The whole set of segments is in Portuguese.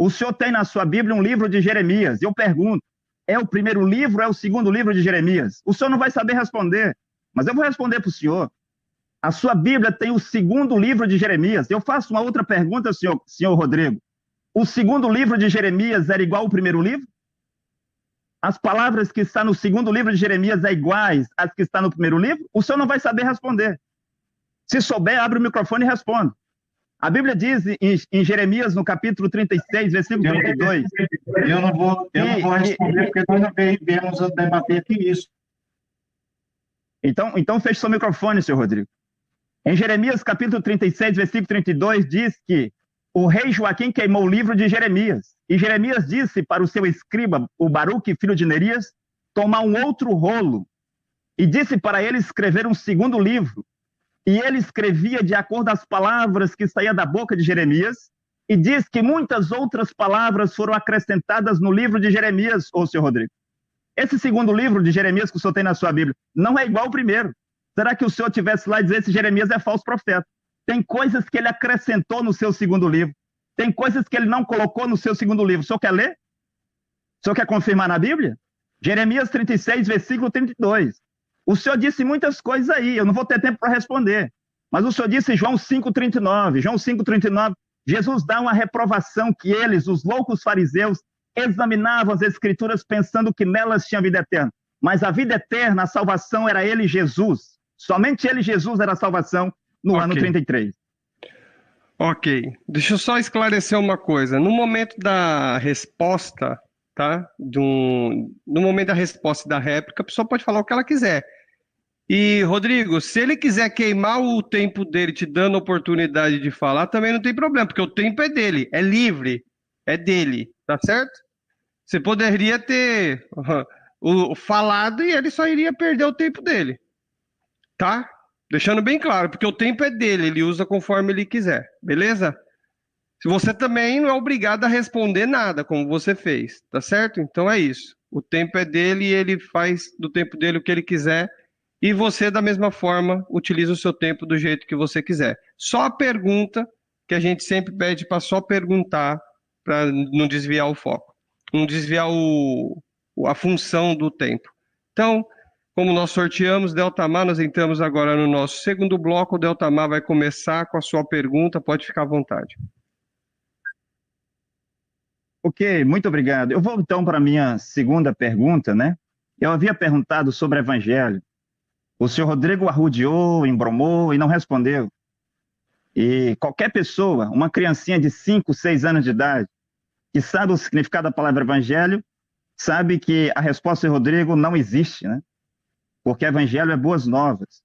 O senhor tem na sua Bíblia um livro de Jeremias. Eu pergunto, é o primeiro livro ou é o segundo livro de Jeremias? O senhor não vai saber responder, mas eu vou responder para o senhor. A sua Bíblia tem o segundo livro de Jeremias. Eu faço uma outra pergunta, senhor Rodrigo. O segundo livro de Jeremias era igual ao primeiro livro? As palavras que estão no segundo livro de Jeremias são iguais às que estão no primeiro livro? O senhor não vai saber responder. Se souber, abre o microfone e responde. A Bíblia diz em Jeremias, no capítulo 36, versículo 32... Eu não vou responder, porque nós não viemos a debater aqui isso. Então feche seu microfone, senhor Rodrigo. Em Jeremias, capítulo 36, versículo 32, diz que o rei Joaquim queimou o livro de Jeremias. E Jeremias disse para o seu escriba, o Baruque, filho de Nerias, tomar um outro rolo. E disse para ele escrever um segundo livro. E ele escrevia de acordo às palavras que saíam da boca de Jeremias. E diz que muitas outras palavras foram acrescentadas no livro de Jeremias, ô senhor Rodrigo. Esse segundo livro de Jeremias que o senhor tem na sua Bíblia não é igual ao primeiro. Será que o senhor tivesse lá e dizesse que Jeremias é falso profeta? Tem coisas que ele acrescentou no seu segundo livro. Tem coisas que ele não colocou no seu segundo livro. O senhor quer ler? O senhor quer confirmar na Bíblia? Jeremias 36, versículo 32. O senhor disse muitas coisas aí, eu não vou ter tempo para responder. Mas o senhor disse em João 5,39. João 5,39, Jesus dá uma reprovação que eles, os loucos fariseus, examinavam as escrituras pensando que nelas tinha vida eterna. Mas a vida eterna, a salvação era ele, Jesus. Somente ele, Jesus, era a salvação no ano 33. Ok. Deixa eu só esclarecer uma coisa. No momento da resposta, tá? No momento da resposta e da réplica, a pessoa pode falar o que ela quiser. E, Rodrigo, se ele quiser queimar o tempo dele, te dando oportunidade de falar, também não tem problema, porque o tempo é dele, é livre, é dele, tá certo? Você poderia ter falado e ele só iria perder o tempo dele, tá? Deixando bem claro, porque o tempo é dele, ele usa conforme ele quiser, beleza? Se você também não é obrigado a responder nada, como você fez, tá certo? Então é isso. O tempo é dele e ele faz do tempo dele o que ele quiser. E você, da mesma forma, utiliza o seu tempo do jeito que você quiser. Só a pergunta, que a gente sempre pede para só perguntar, para não desviar o foco. Não desviar a função do tempo. Então, como nós sorteamos, Deltamar, nós entramos agora no nosso segundo bloco. O Deltamar vai começar com a sua pergunta, pode ficar à vontade. Ok, muito obrigado. Eu vou então para a minha segunda pergunta, né? Eu havia perguntado sobre evangelho. O senhor Rodrigo arrodeou, embromou e não respondeu. E qualquer pessoa, uma criancinha de 5, 6 anos de idade, que sabe o significado da palavra evangelho, sabe que a resposta do Rodrigo não existe, né? Porque evangelho é boas novas.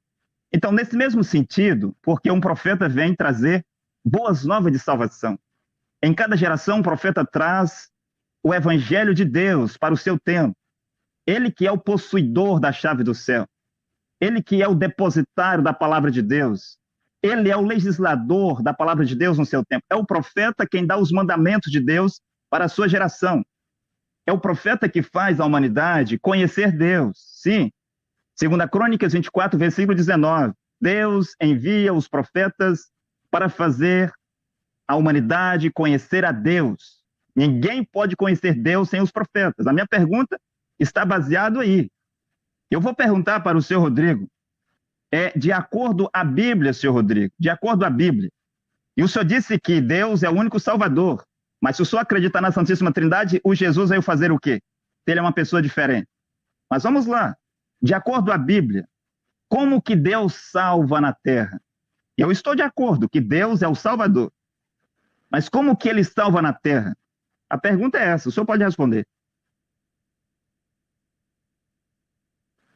Então, nesse mesmo sentido, porque um profeta vem trazer boas novas de salvação. Em cada geração, um profeta traz o evangelho de Deus para o seu tempo. Ele que é o possuidor da chave do céu. Ele que é o depositário da palavra de Deus. Ele é o legislador da palavra de Deus no seu tempo. É o profeta quem dá os mandamentos de Deus para a sua geração. É o profeta que faz a humanidade conhecer Deus. Sim. 2 Crônicas 24, versículo 19. Deus envia os profetas para fazer a humanidade conhecer a Deus. Ninguém pode conhecer Deus sem os profetas. A minha pergunta está baseada aí. Eu vou perguntar para o senhor Rodrigo, de acordo à Bíblia, senhor Rodrigo, de acordo à Bíblia. E o senhor disse que Deus é o único Salvador, mas se o senhor acreditar na Santíssima Trindade, o Jesus veio fazer o quê? Ele é uma pessoa diferente. Mas vamos lá. De acordo à Bíblia, como que Deus salva na terra? Eu estou de acordo que Deus é o Salvador. Mas como que ele salva na terra? A pergunta é essa, o senhor pode responder.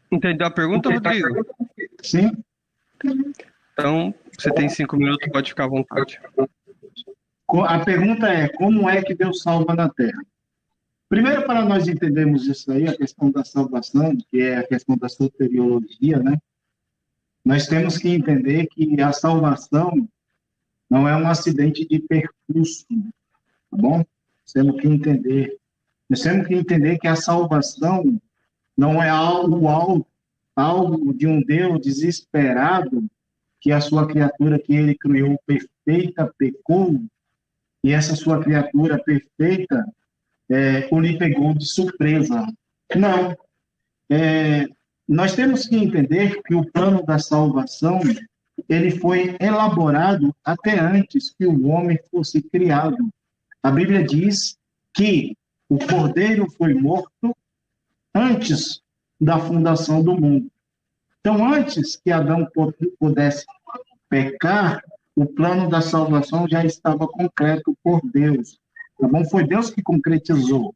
Entendeu a pergunta, Rodrigo? Sim. Então, você tem 5 minutos, pode ficar à vontade. A pergunta é, como é que Deus salva na Terra? Primeiro, para nós entendermos isso aí, a questão da salvação, que é a questão da soteriologia, né? Nós temos que entender que a salvação não é um acidente de percurso, tá bom? Temos que entender. Nós temos que entender que a salvação não é algo de um Deus desesperado, que a sua criatura que ele criou perfeita pecou, e essa sua criatura perfeita o lhe pegou de surpresa. Não. Nós temos que entender que o plano da salvação ele foi elaborado até antes que o homem fosse criado. A Bíblia diz que o Cordeiro foi morto antes da fundação do mundo. Então, antes que Adão pudesse pecar, o plano da salvação já estava concreto por Deus. Tá bom? Foi Deus que concretizou.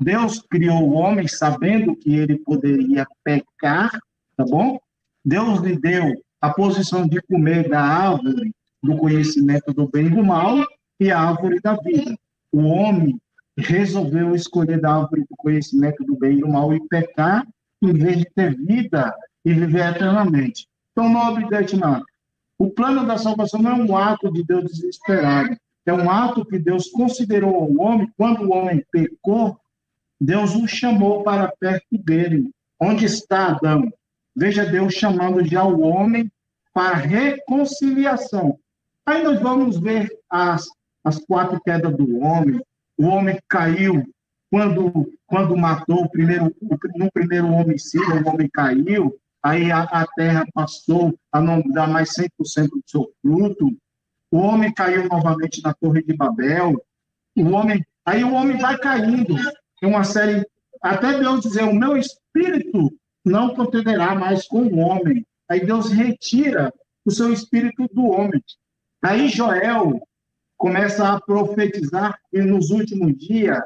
Deus criou o homem sabendo que ele poderia pecar, tá bom? Deus lhe deu a posição de comer da árvore do conhecimento do bem e do mal e a árvore da vida. O homem resolveu escolher da árvore do conhecimento do bem e do mal e pecar em vez de ter vida e viver eternamente. Então, nobre Detman, o plano da salvação não é um ato de Deus desesperado, é um ato que Deus considerou ao homem. Quando o homem pecou, Deus o chamou para perto dele. Onde está Adão? Veja Deus chamando já o homem para reconciliação. Aí nós vamos ver as 4 quedas do homem. O homem caiu quando matou no primeiro homicídio, o homem caiu. Aí a terra passou a não dar mais 100% do seu fruto. O homem caiu novamente na Torre de Babel. Aí o homem vai caindo. Tem uma série, até Deus dizer, o meu espírito não contenderá mais com o homem. Aí Deus retira o seu espírito do homem. Aí Joel começa a profetizar que nos últimos dias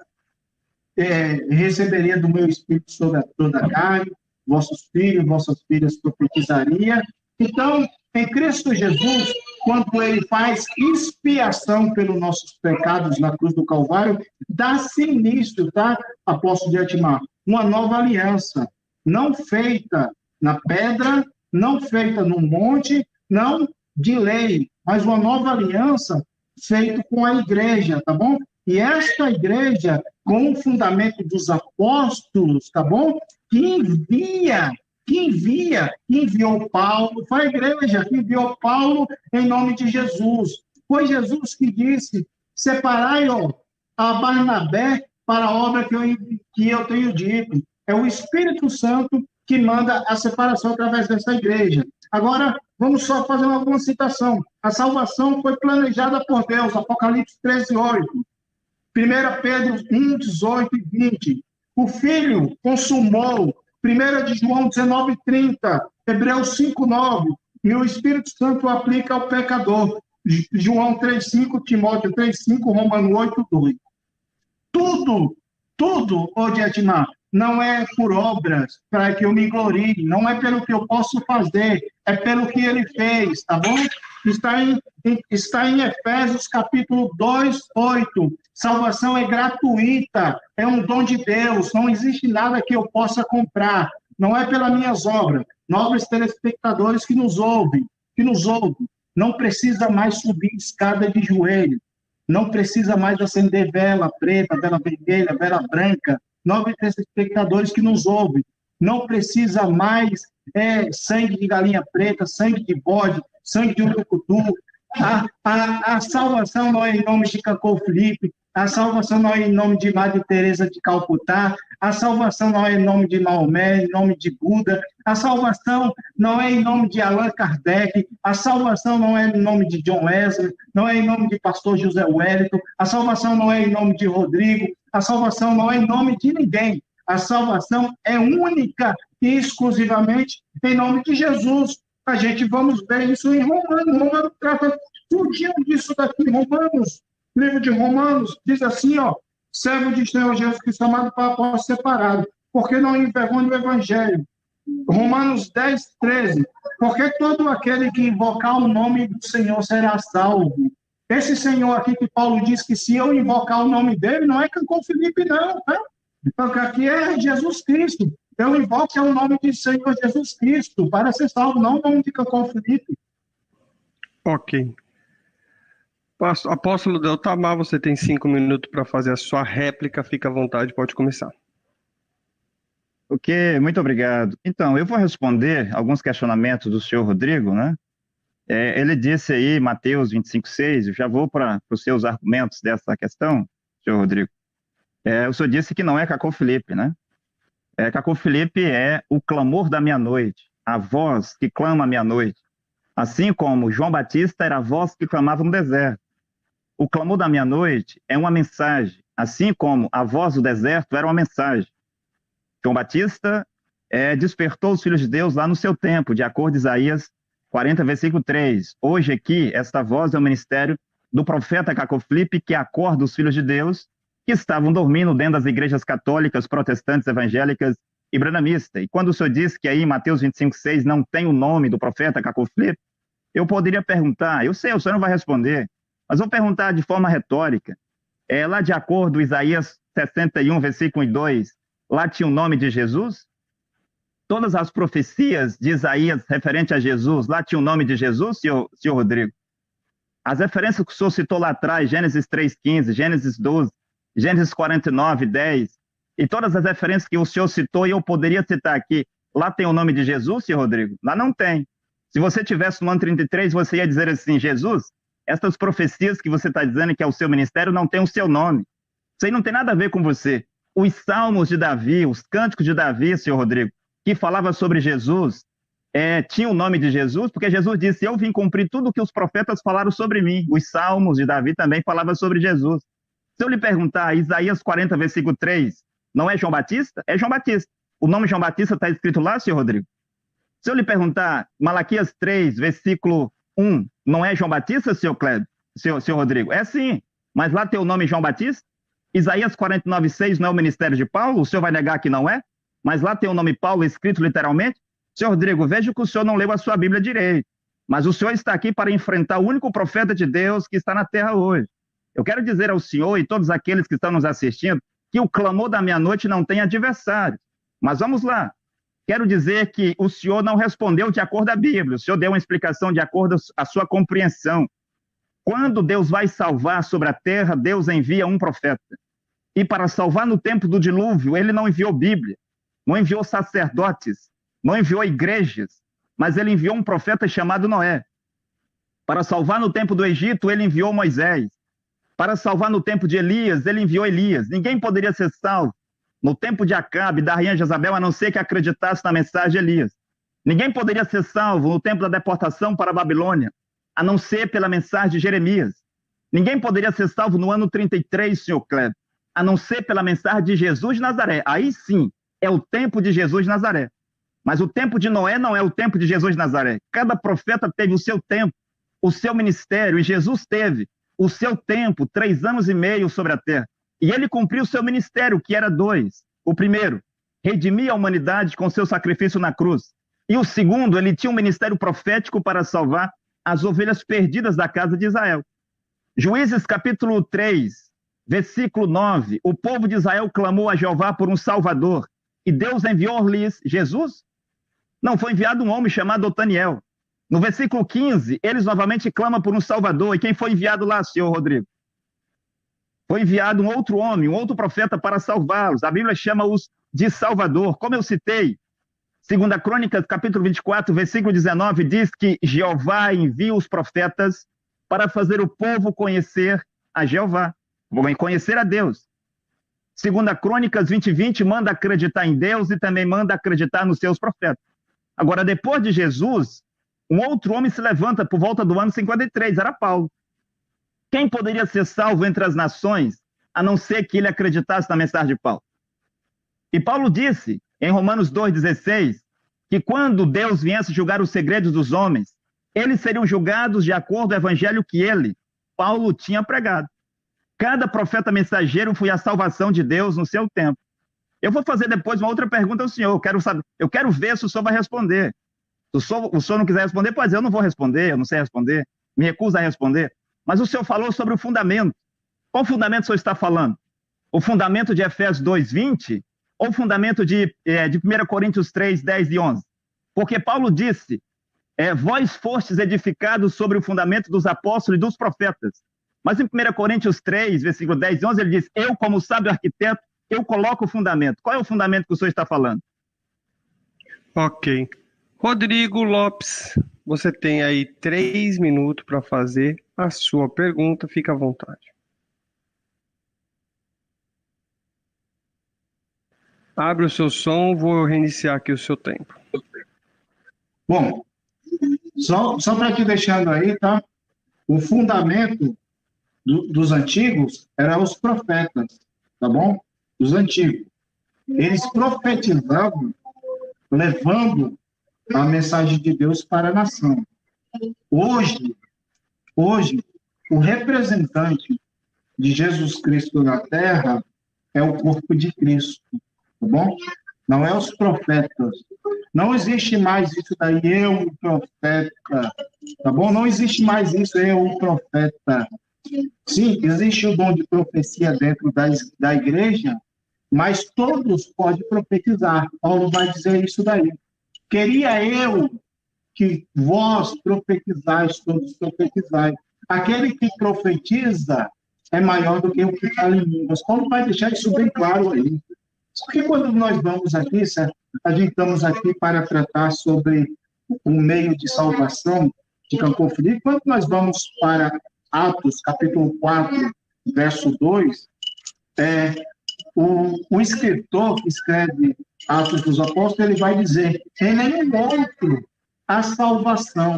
receberia do meu espírito sobre toda a carne, vossos filhos, vossas filhas profetizaria. Então, em Cristo Jesus, quando ele faz expiação pelos nossos pecados na cruz do Calvário, dá-se início, tá, apóstolo de Atimar? Uma nova aliança, não feita na pedra, não feita no monte, não de lei, mas uma nova aliança feita com a igreja, tá bom? E esta igreja, com o fundamento dos apóstolos, tá bom? Que enviou Paulo, foi a igreja que enviou Paulo em nome de Jesus. Foi Jesus que disse, separai a Barnabé para a obra que eu tenho dito. É o Espírito Santo que manda a separação através dessa igreja. Agora, vamos só fazer alguma citação. A salvação foi planejada por Deus, Apocalipse 13:8. 1 Pedro 1, 18 e 20. O Filho consumou. 1 de João 19:30. Hebreus 5:9. E o Espírito Santo aplica ao pecador. João 3:5, Timóteo 3:5, Romano 8:2. Tudo, Odietimar, não é por obras para que eu me glorie, não é pelo que eu posso fazer, é pelo que ele fez, tá bom? Está em Efésios capítulo 2:8. Salvação é gratuita, é um dom de Deus, não existe nada que eu possa comprar, não é pelas minhas obras. Nobres telespectadores que nos ouvem, não precisa mais subir escada de joelho, não precisa mais acender vela preta, vela vermelha, vela branca. Nobres telespectadores que nos ouvem, não precisa mais sangue de galinha preta, sangue de bode, sangue de urucutu. A salvação não é em nome de Cacô Felipe, a salvação não é em nome de Madre Teresa de Calcutá, a salvação não é em nome de Maomé, em nome de Buda, a salvação não é em nome de Allan Kardec, a salvação não é em nome de John Wesley, não é em nome de Pastor José Wellington, a salvação não é em nome de Rodrigo, a salvação não é em nome de ninguém, a salvação é única e exclusivamente em nome de Jesus. A gente vamos ver isso em Romanos trata tudinho disso daqui, Romanos, livro de Romanos, diz assim, servo de Senhor Jesus Cristo, amado para apóstolo separado, porque não envergonha o evangelho. Romanos 10:13, porque todo aquele que invocar o nome do Senhor será salvo. Esse Senhor aqui que Paulo diz que se eu invocar o nome dele, não é Cacô Felipe, não, tá? Porque aqui é Jesus Cristo. Eu invoco o nome de Senhor Jesus Cristo para ser salvo, não o nome de Cacô Felipe. Ok. Apóstolo Deltamar, você tem 5 minutos para fazer a sua réplica. Fica à vontade, pode começar. Ok, muito obrigado. Então, eu vou responder alguns questionamentos do senhor Rodrigo, né? Ele disse aí, Mateus 25:6, eu já vou para os seus argumentos dessa questão, senhor Rodrigo. O senhor disse que não é Cacô Felipe, né? Cacô Felipe é o clamor da meia-noite, a voz que clama à meia-noite. Assim como João Batista era a voz que clamava no deserto. O clamor da meia-noite é uma mensagem, assim como a voz do deserto era uma mensagem. João Batista despertou os filhos de Deus lá no seu tempo, de acordo com Isaías 40, versículo 3. Hoje aqui, esta voz é o ministério do profeta Cacô Felipe, que acorda os filhos de Deus que estavam dormindo dentro das igrejas católicas, protestantes, evangélicas e branamistas. E quando o senhor disse que aí em Mateus 25:6 não tem o nome do profeta Cacô Felipe, eu poderia perguntar, eu sei, o senhor não vai responder, mas vou perguntar de forma retórica. Lá de acordo com Isaías 61, versículo 2, lá tinha o nome de Jesus? Todas as profecias de Isaías referente a Jesus, lá tinha o nome de Jesus, senhor Rodrigo? As referências que o senhor citou lá atrás, Gênesis 3:15, Gênesis 12, Gênesis 49:10, e todas as referências que o senhor citou, e eu poderia citar aqui, lá tem o nome de Jesus, senhor Rodrigo? Lá não tem. Se você tivesse no ano 33, você ia dizer assim, Jesus, essas profecias que você está dizendo que é o seu ministério não tem o seu nome. Isso aí não tem nada a ver com você. Os salmos de Davi, os cânticos de Davi, senhor Rodrigo, que falava sobre Jesus, tinha o nome de Jesus, porque Jesus disse, eu vim cumprir tudo o que os profetas falaram sobre mim. Os salmos de Davi também falavam sobre Jesus. Se eu lhe perguntar, Isaías 40, versículo 3, não é João Batista? É João Batista. O nome João Batista está escrito lá, senhor Rodrigo? Se eu lhe perguntar, Malaquias 3, versículo 1, não é João Batista, senhor Rodrigo? É sim, mas lá tem o nome João Batista? Isaías 49:6 não é o ministério de Paulo? O senhor vai negar que não é? Mas lá tem o nome Paulo escrito literalmente? Senhor Rodrigo, veja que o senhor não leu a sua Bíblia direito, mas o senhor está aqui para enfrentar o único profeta de Deus que está na terra hoje. Eu quero dizer ao senhor e todos aqueles que estão nos assistindo que o clamor da meia-noite não tem adversário. Mas vamos lá. Quero dizer que o senhor não respondeu de acordo à Bíblia. O senhor deu uma explicação de acordo à sua compreensão. Quando Deus vai salvar sobre a terra, Deus envia um profeta. E para salvar no tempo do dilúvio, ele não enviou Bíblia, não enviou sacerdotes, não enviou igrejas, mas ele enviou um profeta chamado Noé. Para salvar no tempo do Egito, ele enviou Moisés. Para salvar no tempo de Elias, ele enviou Elias. Ninguém poderia ser salvo no tempo de Acabe, da rainha Jezabel, a não ser que acreditasse na mensagem de Elias. Ninguém poderia ser salvo no tempo da deportação para a Babilônia, a não ser pela mensagem de Jeremias. Ninguém poderia ser salvo no ano 33, senhor Kleber, a não ser pela mensagem de Jesus de Nazaré. Aí sim, é o tempo de Jesus de Nazaré. Mas o tempo de Noé não é o tempo de Jesus de Nazaré. Cada profeta teve o seu tempo, o seu ministério, e Jesus teve o seu tempo, 3 anos e meio sobre a terra. E ele cumpriu o seu ministério, que era 2. O primeiro, redimir a humanidade com seu sacrifício na cruz. E o segundo, ele tinha um ministério profético para salvar as ovelhas perdidas da casa de Israel. Juízes capítulo 3, versículo 9. O povo de Israel clamou a Jeová por um Salvador. E Deus enviou-lhes Jesus? Não, foi enviado um homem chamado Otaniel. No versículo 15, eles novamente clamam por um Salvador. E quem foi enviado lá, senhor Rodrigo? Foi enviado um outro homem, um outro profeta para salvá-los. A Bíblia chama-os de Salvador. Como eu citei, 2 Crônicas, capítulo 24, versículo 19, diz que Jeová envia os profetas para fazer o povo conhecer a Jeová, conhecer a Deus. 2 Crônicas 20:20 manda acreditar em Deus e também manda acreditar nos seus profetas. Agora, depois de Jesus, um outro homem se levanta por volta do ano 53, era Paulo. Quem poderia ser salvo entre as nações, a não ser que ele acreditasse na mensagem de Paulo? E Paulo disse, em Romanos 2,16, que quando Deus viesse julgar os segredos dos homens, eles seriam julgados de acordo com o evangelho que ele, Paulo, tinha pregado. Cada profeta mensageiro foi a salvação de Deus no seu tempo. Eu vou fazer depois uma outra pergunta ao senhor. Eu quero ver se o senhor vai responder. Se o senhor não quiser responder, pode dizer, eu não vou responder, eu não sei responder, me recuso a responder. Mas o senhor falou sobre o fundamento. Qual fundamento o senhor está falando? O fundamento de Efésios 2:20 ou o fundamento de 1 Coríntios 3, 10 e 11? Porque Paulo disse, vós fostes edificados sobre o fundamento dos apóstolos e dos profetas. Mas em 1 Coríntios 3, versículo 10 e 11, ele diz, eu, como sábio arquiteto, eu coloco o fundamento. Qual é o fundamento que o senhor está falando? Ok. Rodrigo Lopes, você tem aí 3 minutos para fazer a sua pergunta. Fica à vontade. Abre o seu som, vou reiniciar aqui o seu tempo. Bom, só para te deixando aí, tá? O fundamento dos antigos eram os profetas, tá bom? Os antigos. Eles profetizavam levando a mensagem de Deus para a nação. Hoje, o representante de Jesus Cristo na Terra é o corpo de Cristo, tá bom? Não é os profetas. Não existe mais isso daí, eu, o profeta, tá bom? Não existe mais isso, eu, o profeta. Sim, existe o dom de profecia dentro da igreja, mas todos podem profetizar. Paulo vai dizer isso daí. Queria eu que vós profetizais, todos profetizais. Aquele que profetiza é maior do que o que fala em línguas. Paulo vai deixar isso bem claro aí. Só que quando nós vamos aqui, a gente estamos aqui para tratar sobre o meio de salvação de Cancún Felipe, quando nós vamos para Atos, capítulo 4, verso 2, o escritor que escreve Atos dos Apóstolos, ele vai dizer, em nenhum outro a salvação.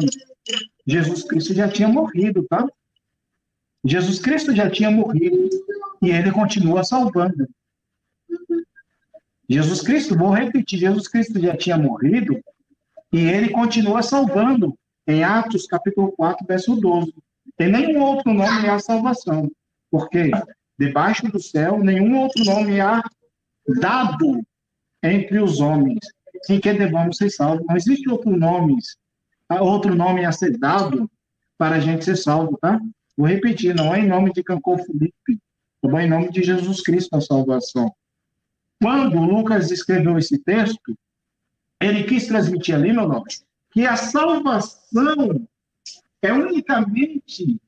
Jesus Cristo já tinha morrido, tá? Jesus Cristo já tinha morrido e ele continua salvando. Jesus Cristo, vou repetir, Jesus Cristo já tinha morrido e ele continua salvando. Em Atos, capítulo 4, verso 12. Tem nenhum outro nome há salvação, porque debaixo do céu nenhum outro nome há dado entre os homens em que devamos ser salvos. Não existe outro nome a ser dado para a gente ser salvo, tá? Vou repetir, não é em nome de Cancún Felipe, é em nome de Jesus Cristo a salvação. Quando Lucas escreveu esse texto, ele quis transmitir ali, meu nome, que a salvação é unicamente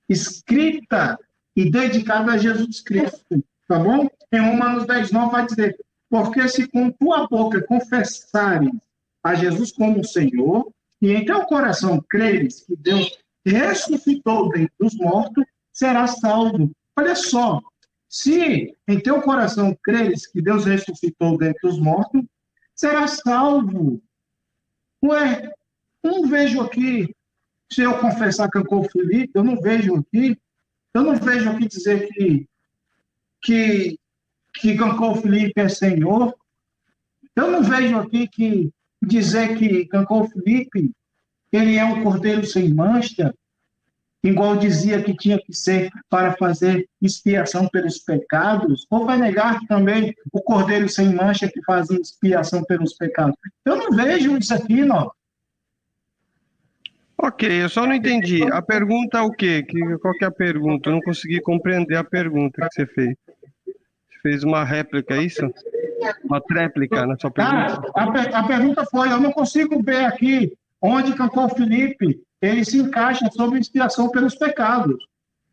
escrita e dedicada a Jesus Cristo, tá bom? Em Romanos 10:9 vai dizer, porque se com tua boca confessares a Jesus como Senhor, e em teu coração creres que Deus ressuscitou dentre os mortos, serás salvo. Olha só, se em teu coração creres que Deus ressuscitou dentre os mortos, serás salvo. Ué, eu não vejo aqui, se eu confessar Cancún Felipe, eu não vejo aqui dizer que Cancún Felipe é Senhor. Eu não vejo aqui que dizer que Cancún Felipe ele é um cordeiro sem mancha, igual dizia que tinha que ser para fazer expiação pelos pecados, ou vai negar também o cordeiro sem mancha que fazia expiação pelos pecados. Eu não vejo isso aqui, não. Ok, eu só não entendi. A pergunta é o quê? Qual que é a pergunta? Eu não consegui compreender a pergunta que você fez. Você fez uma réplica, é isso? Uma tréplica na sua pergunta? A pergunta foi, eu não consigo ver aqui onde Cancún Felipe ele se encaixa sobre expiação pelos pecados.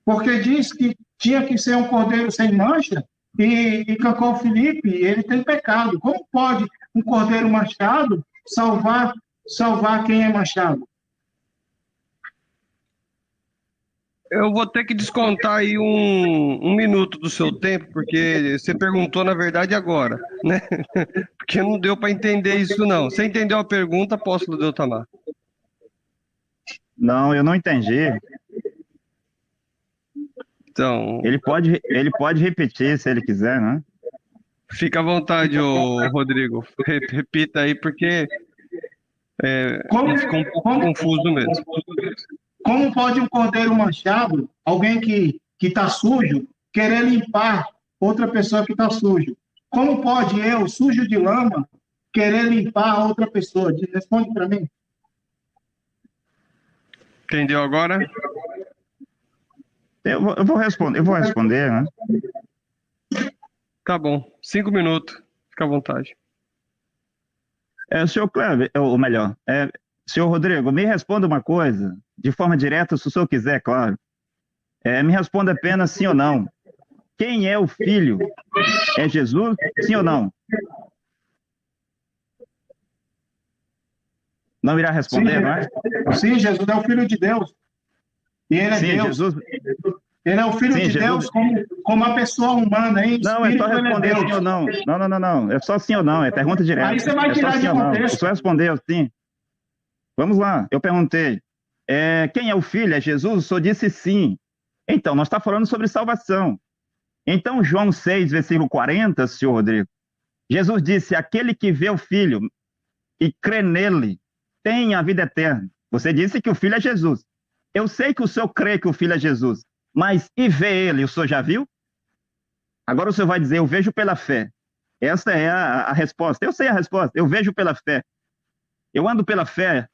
Porque diz que tinha que ser um cordeiro sem mancha e Cancún Felipe ele tem pecado. Como pode um cordeiro manchado salvar quem é manchado? Eu vou ter que descontar aí um minuto do seu tempo, porque você perguntou, na verdade, agora, né? Porque não deu para entender isso, não. Você entendeu a pergunta, apóstolo Deltamar? Não, eu não entendi. Então, Ele pode repetir se ele quiser, né? fica à vontade, ô Rodrigo. Repita aí, porque ficou um pouco confuso mesmo. Como pode um cordeiro manchado, alguém que está sujo, querer limpar outra pessoa que está sujo? Como pode eu, sujo de lama, querer limpar outra pessoa? Responde para mim. Entendeu agora? Eu vou responder, né? Tá bom. 5 minutos. Fica à vontade. Senhor Cleber, ou melhor, senhor Rodrigo, me responda uma coisa, de forma direta, se o senhor quiser, claro. Me responda apenas sim ou não. Quem é o Filho? É Jesus? Sim ou não? Não irá responder, não é? Sim, Jesus é o Filho de Deus. E ele é Sim, Deus. Jesus. Ele é o Filho Sim, de Jesus. Deus como a pessoa humana, hein? Não, é só Espírito, ele é responder sim Deus. ou não. Não. É só sim ou não. É pergunta direta. Aí você vai É só tirar sim de ou não. contexto. O senhor respondeu sim. Vamos lá. Eu perguntei. Quem é o filho? É Jesus? O senhor disse sim. Então, nós estamos falando sobre salvação. Então, João 6, versículo 40, senhor Rodrigo, Jesus disse: aquele que vê o filho e crê nele tem a vida eterna. Você disse que o filho é Jesus. Eu sei que o senhor crê que o filho é Jesus, mas e vê ele, o senhor já viu? Agora o senhor vai dizer: eu vejo pela fé. Essa é a resposta. Eu sei a resposta. Eu vejo pela fé. Eu ando pela fé.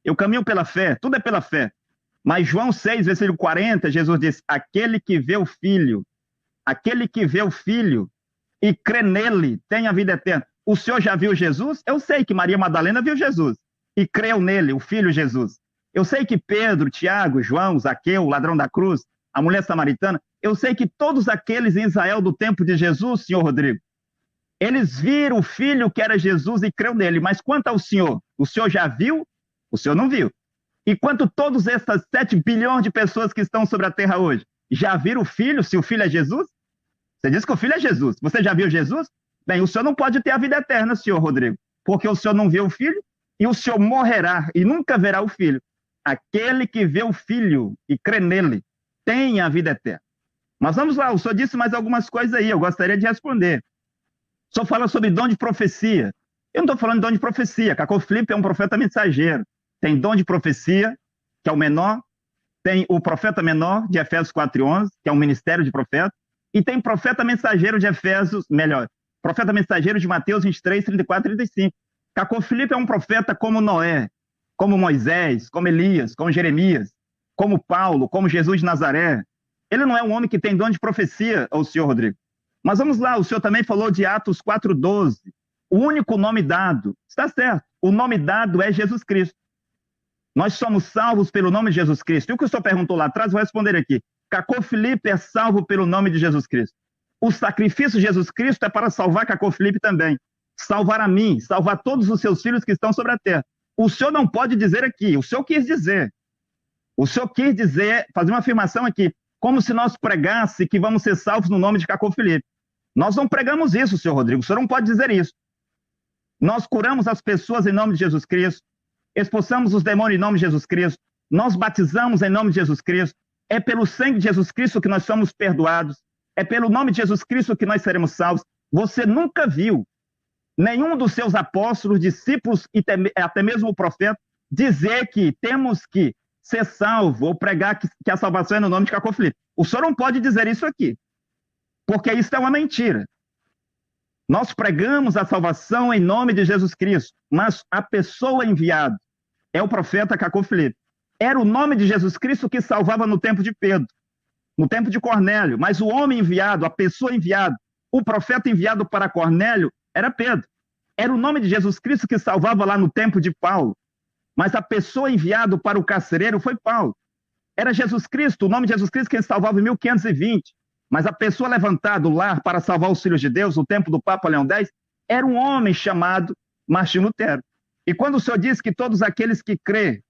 Eu caminho pela fé. Tudo é pela fé. Mas João 6, versículo 40, Jesus diz: aquele que vê o filho e crê nele tem a vida eterna. O senhor já viu Jesus? Eu sei que Maria Madalena viu Jesus e creu nele, o filho Jesus. Eu sei que Pedro, Tiago, João, Zaqueu, o ladrão da cruz, a mulher samaritana, eu sei que todos aqueles em Israel do tempo de Jesus, senhor Rodrigo, eles viram o filho que era Jesus e creu nele. Mas quanto ao senhor? O senhor já viu? O senhor não viu. E quanto todos essas 7 bilhões de pessoas que estão sobre a terra hoje já viram o filho, se o filho é Jesus? Você disse que o filho é Jesus. Você já viu Jesus? Bem, o senhor não pode ter a vida eterna, senhor Rodrigo, porque o senhor não viu o filho e o senhor morrerá e nunca verá o filho. Aquele que vê o filho e crê nele tem a vida eterna. Mas vamos lá, o senhor disse mais algumas coisas aí, eu gostaria de responder. O senhor fala sobre dom de profecia. Eu não estou falando de dom de profecia. Cacau Felipe é um profeta mensageiro. Tem dom de profecia, que é o menor. Tem o profeta menor, de Efésios 4:11, que é um ministério de profeta. E tem profeta mensageiro de Efésios, profeta mensageiro de Mateus 23, 34 e 35. Cacau Felipe é um profeta como Noé, como Moisés, como Elias, como Jeremias, como Paulo, como Jesus de Nazaré. Ele não é um homem que tem dom de profecia, o senhor Rodrigo. Mas vamos lá, o senhor também falou de Atos 4:12. O único nome dado, está certo, o nome dado é Jesus Cristo. Nós somos salvos pelo nome de Jesus Cristo. E o que o senhor perguntou lá atrás, vou responder aqui. Cacau Felipe é salvo pelo nome de Jesus Cristo. O sacrifício de Jesus Cristo é para salvar Cacau Felipe também. Salvar a mim, salvar todos os seus filhos que estão sobre a terra. O senhor não pode dizer aqui, o senhor quis dizer. O senhor quis dizer, fazer uma afirmação aqui, como se nós pregasse que vamos ser salvos no nome de Cacau Felipe. Nós não pregamos isso, senhor Rodrigo, o senhor não pode dizer isso. Nós curamos as pessoas em nome de Jesus Cristo, expulsamos os demônios em nome de Jesus Cristo, nós batizamos em nome de Jesus Cristo, é pelo sangue de Jesus Cristo que nós somos perdoados, é pelo nome de Jesus Cristo que nós seremos salvos. Você nunca viu nenhum dos seus apóstolos, discípulos e até mesmo o profeta dizer que temos que ser salvo ou pregar que a salvação é no nome de Cacau Felipe. O senhor não pode dizer isso aqui, porque isso é uma mentira. Nós pregamos a salvação em nome de Jesus Cristo, mas a pessoa enviada é o profeta Cacau Felipe. Era o nome de Jesus Cristo que salvava no tempo de Pedro, no tempo de Cornélio, mas o homem enviado, a pessoa enviada, o profeta enviado para Cornélio era Pedro. Era o nome de Jesus Cristo que salvava lá no tempo de Paulo, mas a pessoa enviada para o carcereiro foi Paulo. Era Jesus Cristo, o nome de Jesus Cristo que salvava em 1520, mas a pessoa levantada do lar para salvar os filhos de Deus, no tempo do Papa Leão X, era um homem chamado Martinho Lutero. E quando o senhor diz que todos aqueles que crê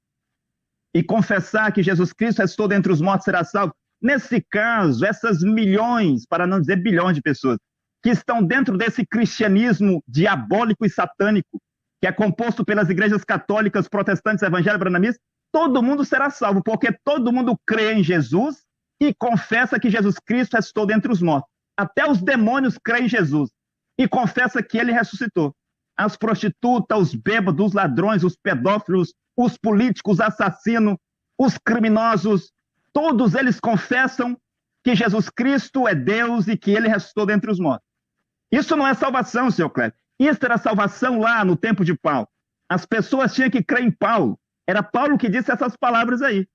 e confessar que Jesus Cristo ressuscitou dentre os mortos será salvo, nesse caso, essas milhões, para não dizer bilhões de pessoas, que estão dentro desse cristianismo diabólico e satânico, que é composto pelas igrejas católicas, protestantes, evangélicas, branamistas, todo mundo será salvo, porque todo mundo crê em Jesus e confessa que Jesus Cristo ressuscitou dentre os mortos. Até os demônios creem em Jesus e confessa que ele ressuscitou. As prostitutas, os bêbados, os ladrões, os pedófilos, os políticos, os assassinos, os criminosos, todos eles confessam que Jesus Cristo é Deus e que ele ressuscitou dentre os mortos. Isso não é salvação, senhor Cléber. Isso era salvação lá no tempo de Paulo. As pessoas tinham que crer em Paulo. Era Paulo que disse essas palavras aí.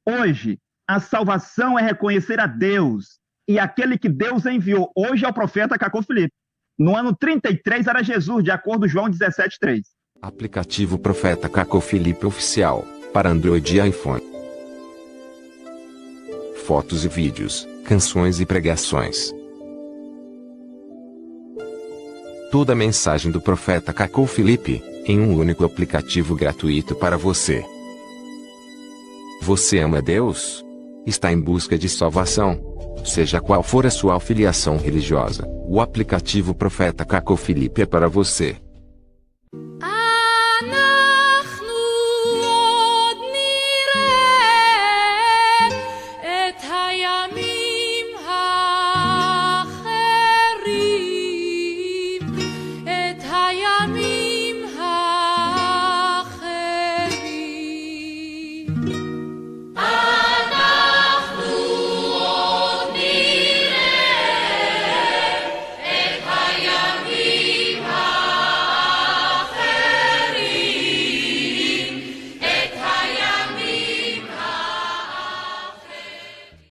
Hoje, a salvação é reconhecer a Deus e aquele que Deus enviou. Hoje é o profeta Cacau Felipe. No ano 33 era Jesus, de acordo com João 17:3. Aplicativo Profeta Cacau Felipe Oficial, para Android e iPhone. Fotos e vídeos, canções e pregações. Toda a mensagem do profeta Cacau Felipe, em um único aplicativo gratuito para você. Você ama Deus? Está em busca de salvação? Seja qual for a sua afiliação religiosa, o aplicativo Profeta Caco Felipe é para você.